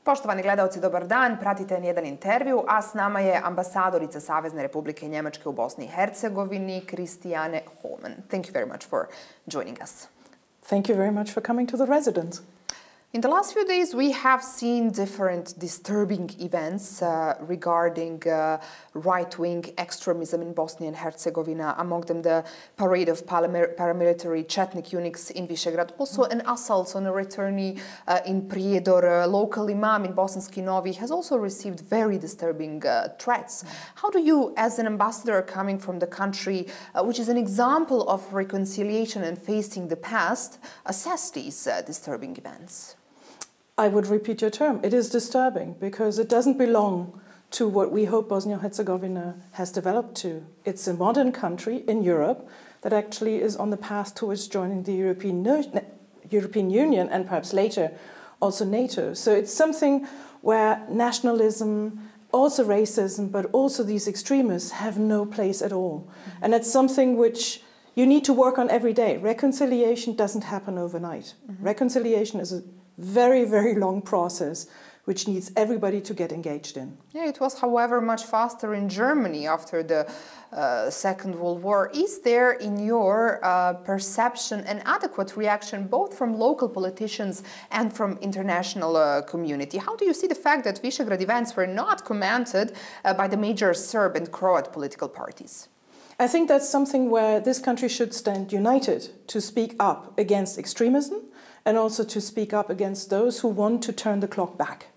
Poštovani gledalci, dobar dan. Pratite N1 intervju, a s nama je ambasadorica Savezne Republike Njemačke u Bosni i Hercegovini, Hohmann. Thank you very much for joining us. Thank you very much for coming to the residence. In the last few days, we have seen different disturbing events regarding right-wing extremism in Bosnia and Herzegovina, among them the parade of paramilitary Chetnik units in Visegrad, also an assault on a returnee in Prijedor. A local imam in Bosanski Novi has also received very disturbing threats. How do you, as an ambassador coming from the country, which is an example of reconciliation and facing the past, assess these disturbing events? I would repeat your term. It is disturbing because it doesn't belong to what we hope Bosnia-Herzegovina has developed to. It's a modern country in Europe that actually is on the path towards joining the European Union and perhaps later also NATO. So it's something where nationalism, also racism, but also these extremists have no place at all. And it's something which you need to work on every day. Reconciliation doesn't happen overnight. Reconciliation is a very, very long process which needs everybody to get engaged in. Yeah, it was, however, much faster in Germany after the Second World War. Is there, in your perception, an adequate reaction both from local politicians and from international community? How do you see the fact that Visegrad events were not commented by the major Serb and Croat political parties? I think that's something where this country should stand united to speak up against extremism and also to speak up against those who want to turn the clock back.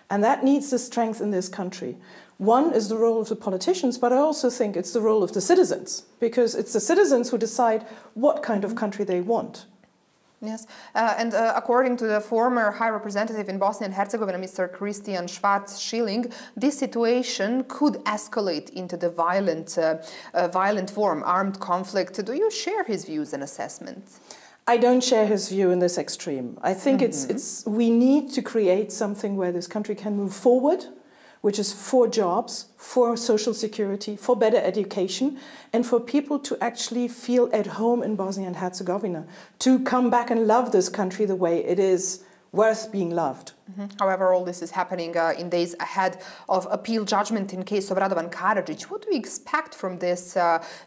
And that needs the strength in this country. One is the role of the politicians, but I also think it's the role of the citizens, because it's the citizens who decide what kind of country they want. Yes, and according to the former High Representative in Bosnia and Herzegovina, Mr. Christian Schwarz-Schilling, this situation could escalate into the violent form, armed conflict. Do you share his views and assessments? I don't share his view in this extreme. I think we need to create something where this country can move forward, which is for jobs, for social security, for better education, and for people to actually feel at home in Bosnia and Herzegovina, to come back and love this country the way it is worth being loved. However, all this is happening in days ahead of appeal judgment in case of Radovan Karadžić. What do you expect from this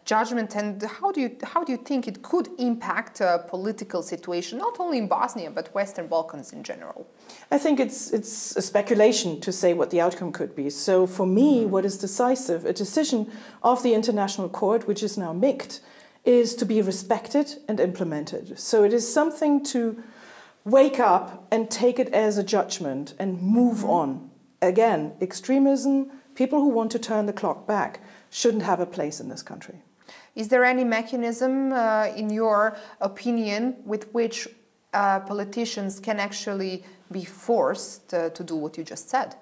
judgment, and how do you think it could impact political situation, not only in Bosnia but Western Balkans in general? I think it's a speculation to say what the outcome could be. So for me, what is decisive, a decision of the International Court, which is now mixed, is to be respected and implemented. So it is something to wake up and take it as a judgment and move on. Again, extremism, people who want to turn the clock back, shouldn't have a place in this country. Is there any mechanism, in your opinion, with which politicians can actually be forced to do what you just said?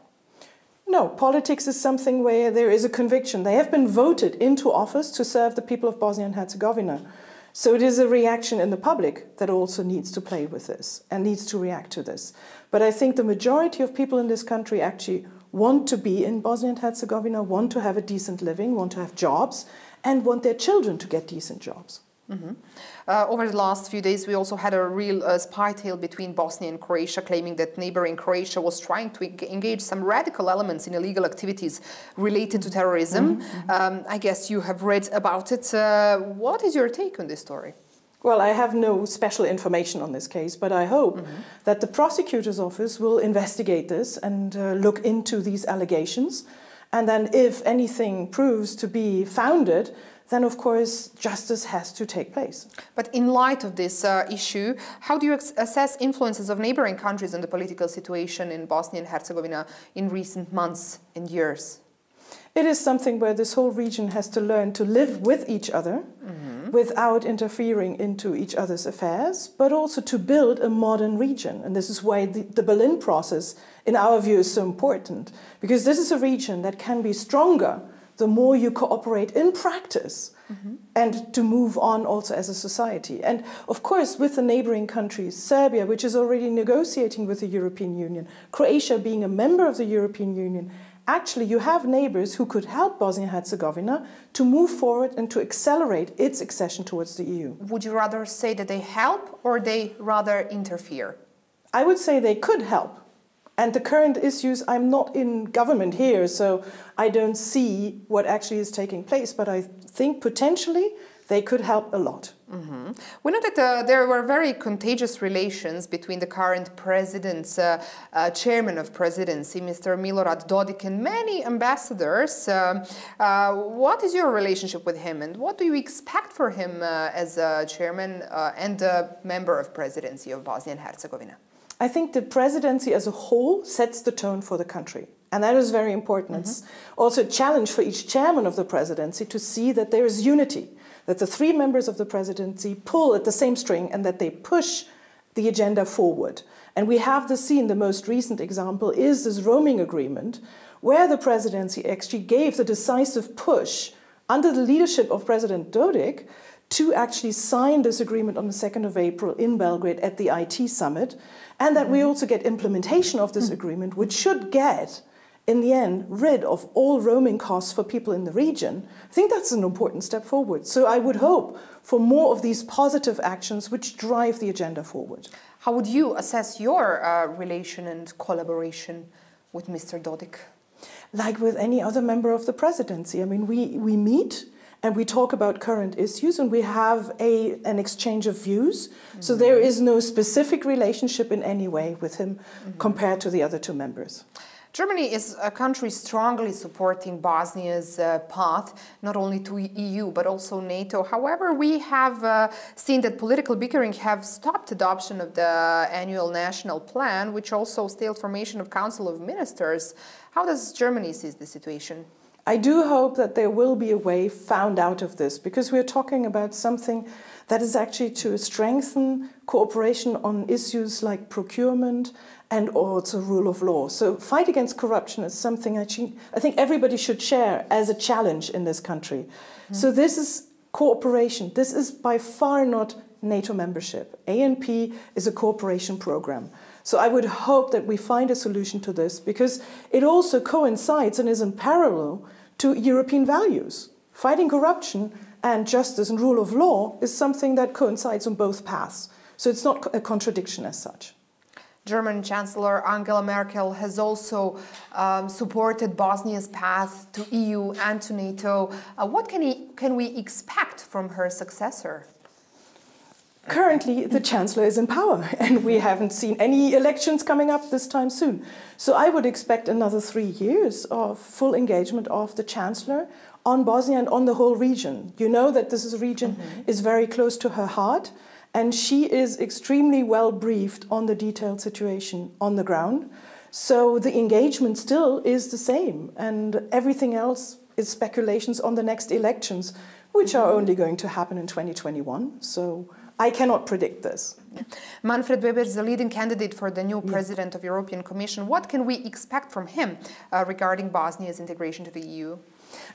No, politics is something where there is a conviction. They have been voted into office to serve the people of Bosnia and Herzegovina. So it is a reaction in the public that also needs to play with this and needs to react to this. But I think the majority of people in this country actually want to be in Bosnia and Herzegovina, want to have a decent living, want to have jobs, and want their children to get decent jobs. Over the last few days, we also had a real spy tale between Bosnia and Croatia, claiming that neighboring Croatia was trying to engage some radical elements in illegal activities related to terrorism. I guess you have read about it. What is your take on this story? Well, I have no special information on this case, but I hope that the prosecutor's office will investigate this and look into these allegations. And then if anything proves to be founded, then of course justice has to take place. But in light of this issue, how do you assess influences of neighboring countries on the political situation in Bosnia and Herzegovina in recent months and years? It is something where this whole region has to learn to live with each other without interfering into each other's affairs, but also to build a modern region. And this is why the Berlin process, in our view, is so important, because this is a region that can be stronger the more you cooperate in practice and to move on also as a society. And of course, with the neighboring countries, Serbia, which is already negotiating with the European Union, Croatia being a member of the European Union, actually you have neighbors who could help Bosnia-Herzegovina to move forward and to accelerate its accession towards the EU. Would you rather say that they help or they rather interfere? I would say they could help. And the current issues, I'm not in government here, so I don't see what actually is taking place, but I think potentially they could help a lot. Mm-hmm. We know that there were very contagious relations between the current president's chairman of presidency, Mr. Milorad Dodik, and many ambassadors. What is your relationship with him, and what do you expect for him as a chairman and a member of presidency of Bosnia and Herzegovina? I think the presidency as a whole sets the tone for the country. And that is very important. It's also a challenge for each chairman of the presidency to see that there is unity, that the three members of the presidency pull at the same string and that they push the agenda forward. And we have this seen, the most recent example is this roaming agreement, where the presidency actually gave the decisive push under the leadership of President Dodik to actually sign this agreement on the 2nd of April in Belgrade at the IT summit, and that we also get implementation of this agreement, which should get, in the end, rid of all roaming costs for people in the region. I think that's an important step forward. So I would hope for more of these positive actions which drive the agenda forward. How would you assess your relation and collaboration with Mr. Dodik? Like with any other member of the presidency. I mean, we meet and we talk about current issues and we have an exchange of views. So there is no specific relationship in any way with him compared to the other two members. Germany is a country strongly supporting Bosnia's path, not only to EU, but also NATO. However, we have seen that political bickering have stopped adoption of the annual national plan, which also stalled formation of Council of Ministers. How does Germany see the situation? I do hope that there will be a way found out of this, because we're talking about something that is actually to strengthen cooperation on issues like procurement and also rule of law. So fight against corruption is something I think everybody should share as a challenge in this country. So this is cooperation. This is by far not NATO membership. ANP is a cooperation program. So I would hope that we find a solution to this, because it also coincides and is in parallel to European values. Fighting corruption and justice and rule of law is something that coincides on both paths. So it's not a contradiction as such. German Chancellor Angela Merkel has also supported Bosnia's path to EU and to NATO. What can we expect from her successor? Currently, the Chancellor is in power, and we haven't seen any elections coming up this time soon. So I would expect another 3 years of full engagement of the Chancellor on Bosnia and on the whole region. You know that this region is very close to her heart, and she is extremely well briefed on the detailed situation on the ground. So the engagement still is the same, and everything else is speculations on the next elections, which are only going to happen in 2021. So I cannot predict this. Manfred Weber is the leading candidate for the new president of the European Commission. What can we expect from him regarding Bosnia's integration to the EU?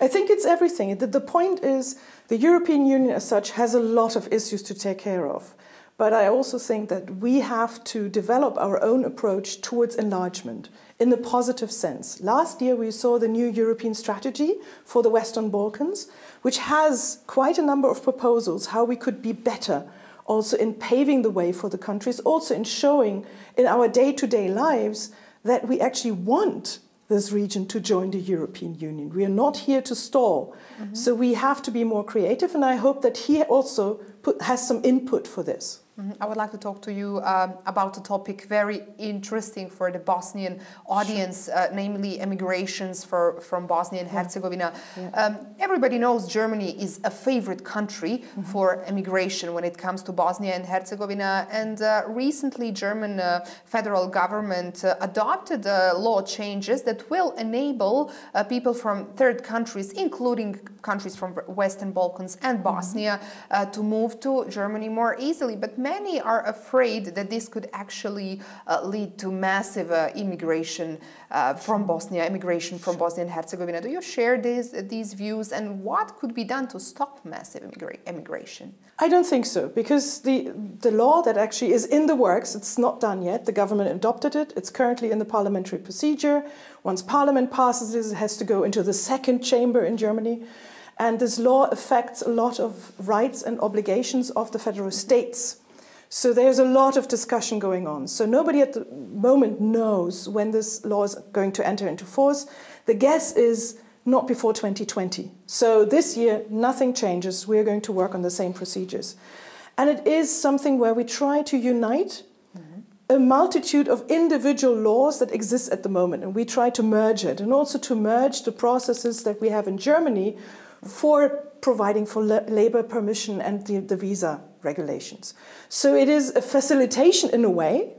I think it's everything. The point is the European Union as such has a lot of issues to take care of. But I also think that we have to develop our own approach towards enlargement in the positive sense. Last year we saw the new European strategy for the Western Balkans, which has quite a number of proposals how we could be better also in paving the way for the countries, also in showing in our day-to-day lives that we actually want this region to join the European Union. We are not here to stall. So we have to be more creative, and I hope that he also has some input for this. I would like to talk to you about a topic very interesting for the Bosnian audience, namely emigrations from Bosnia and Herzegovina. Everybody knows Germany is a favorite country for emigration when it comes to Bosnia and Herzegovina, and recently German federal government adopted law changes that will enable people from third countries, including countries from Western Balkans and Bosnia, to move to Germany more easily. But many are afraid that this could actually lead to massive immigration from Bosnia, from Bosnia and Herzegovina. Do you share these views, and what could be done to stop massive immigration? I don't think so, because the law that actually is in the works, it's not done yet. The government adopted it. It's currently in the parliamentary procedure. Once parliament passes this, it has to go into the second chamber in Germany. And this law affects a lot of rights and obligations of the federal states. So there's a lot of discussion going on. So nobody at the moment knows when this law is going to enter into force. The guess is not before 2020. So this year, nothing changes. We're going to work on the same procedures. And it is something where we try to unite a multitude of individual laws that exist at the moment, and we try to merge it, and also to merge the processes that we have in Germany for providing for labor permission and the visa regulations. So it is a facilitation in a way,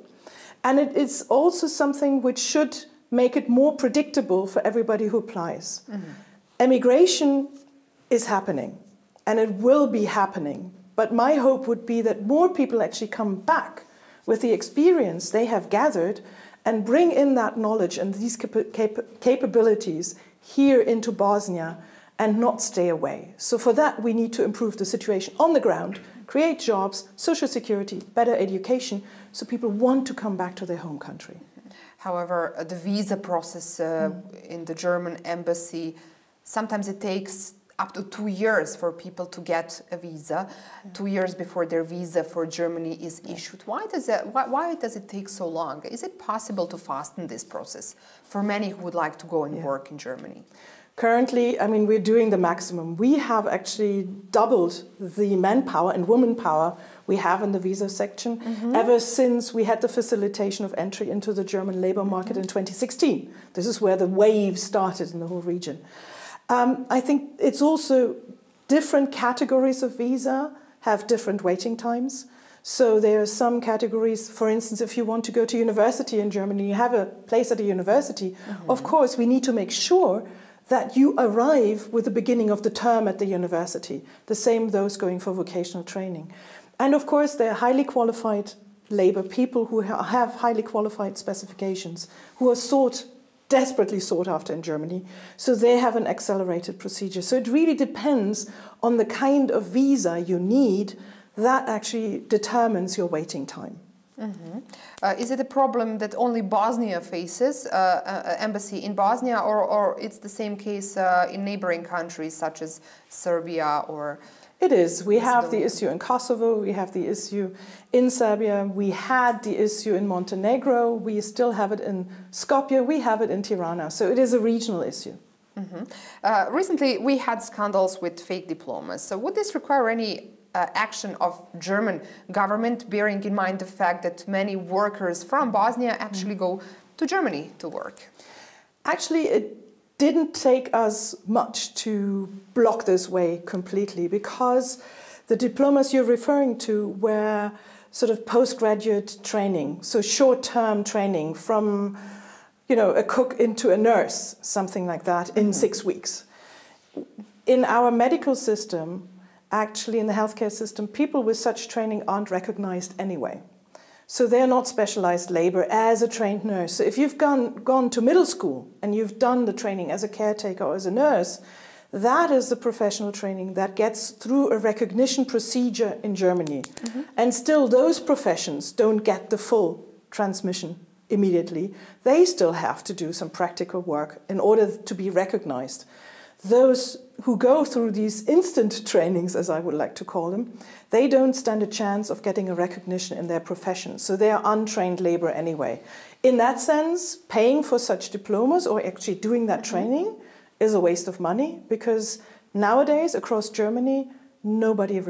and it is also something which should make it more predictable for everybody who applies. Emigration is happening, and it will be happening, but my hope would be that more people actually come back with the experience they have gathered and bring in that knowledge and these capabilities here into Bosnia and not stay away. So for that, we need to improve the situation on the ground, create jobs, social security, better education, so people want to come back to their home country. However, the visa process in the German embassy, sometimes it takes up to 2 years for people to get a visa, 2 years before their visa for Germany is issued. Why does it take so long? Is it possible to fasten this process for many who would like to go and work in Germany? Currently, I mean, we're doing the maximum. We have actually doubled the manpower and woman power we have in the visa section ever since we had the facilitation of entry into the German labor market in 2016. This is where the wave started in the whole region. I think it's also different categories of visa have different waiting times. So there are some categories, for instance, if you want to go to university in Germany, you have a place at a university, of course, we need to make sure that you arrive with the beginning of the term at the university. The same those going for vocational training. And of course, there are highly qualified labor, people who have highly qualified specifications, who are desperately sought after in Germany. So they have an accelerated procedure. So it really depends on the kind of visa you need that actually determines your waiting time. Is it a problem that only Bosnia faces, embassy in Bosnia, or it's the same case in neighboring countries such as Serbia or... It is. We have the issue in Kosovo, we have the issue in Serbia, we had the issue in Montenegro, we still have it in Skopje, we have it in Tirana. So it is a regional issue. Recently, we had scandals with fake diplomas. So would this require any action of German government, bearing in mind the fact that many workers from Bosnia actually go to Germany to work? Actually, it didn't take us much to block this way completely, because the diplomas you're referring to were sort of postgraduate training, so short-term training from, you know, a cook into a nurse, something like that, in 6 weeks. In our medical system, actually in the healthcare system, people with such training aren't recognized anyway. So they're not specialized labor as a trained nurse. So if you've gone to middle school and you've done the training as a caretaker or as a nurse, that is the professional training that gets through a recognition procedure in Germany. And still those professions don't get the full transmission immediately. They still have to do some practical work in order to be recognized. Those who go through these instant trainings, as I would like to call them, they don't stand a chance of getting a recognition in their profession. So they are untrained labor anyway. In that sense, paying for such diplomas or actually doing that training is a waste of money, because nowadays across Germany, nobody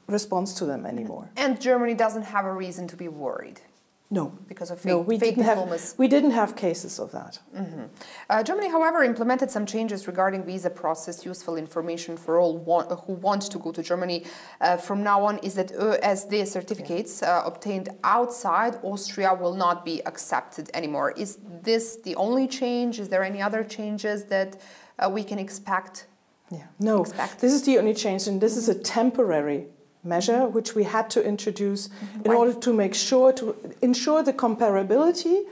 responds to them anymore. And Germany doesn't have a reason to be worried? No, because of fake diplomas. We didn't have cases of that. Germany, however, implemented some changes regarding visa process, useful information for all who want to go to Germany. From now on, is that ÖSD certificates obtained outside Austria will not be accepted anymore. Is this the only change? Is there any other changes that we can expect? No, this is the only change, and this is a temporary measure which we had to introduce in order to make sure to ensure the comparability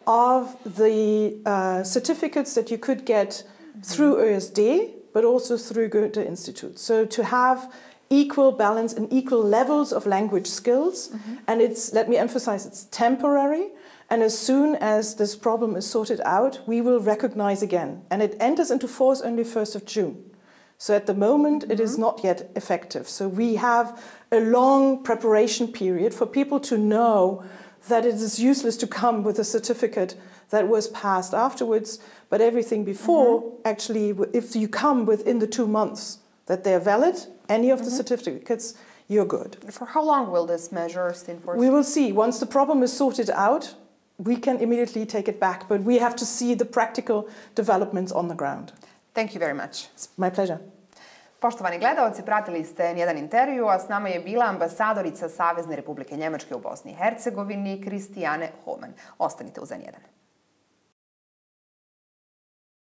of the certificates that you could get through ÖSD, but also through Goethe Institute. So to have equal balance and equal levels of language skills, and it's, let me emphasize, it's temporary, and as soon as this problem is sorted out, we will recognize again, and it enters into force only 1st of June. So at the moment, it is not yet effective. So we have a long preparation period for people to know that it is useless to come with a certificate that was passed afterwards, but everything before, actually, if you come within the 2 months that they're valid, any of the certificates, you're good. For how long will this measure stay in force? We will see. Once the problem is sorted out, we can immediately take it back, but we have to see the practical developments on the ground. Thank you very much. It's my pleasure. Poštovani gledaoci, pratili ste N1 intervju, a s nama je bila ambasadorica Savezne Republike Njemačke u Bosni i Hercegovini, Christiane Hohmann. Ostanite uz N1.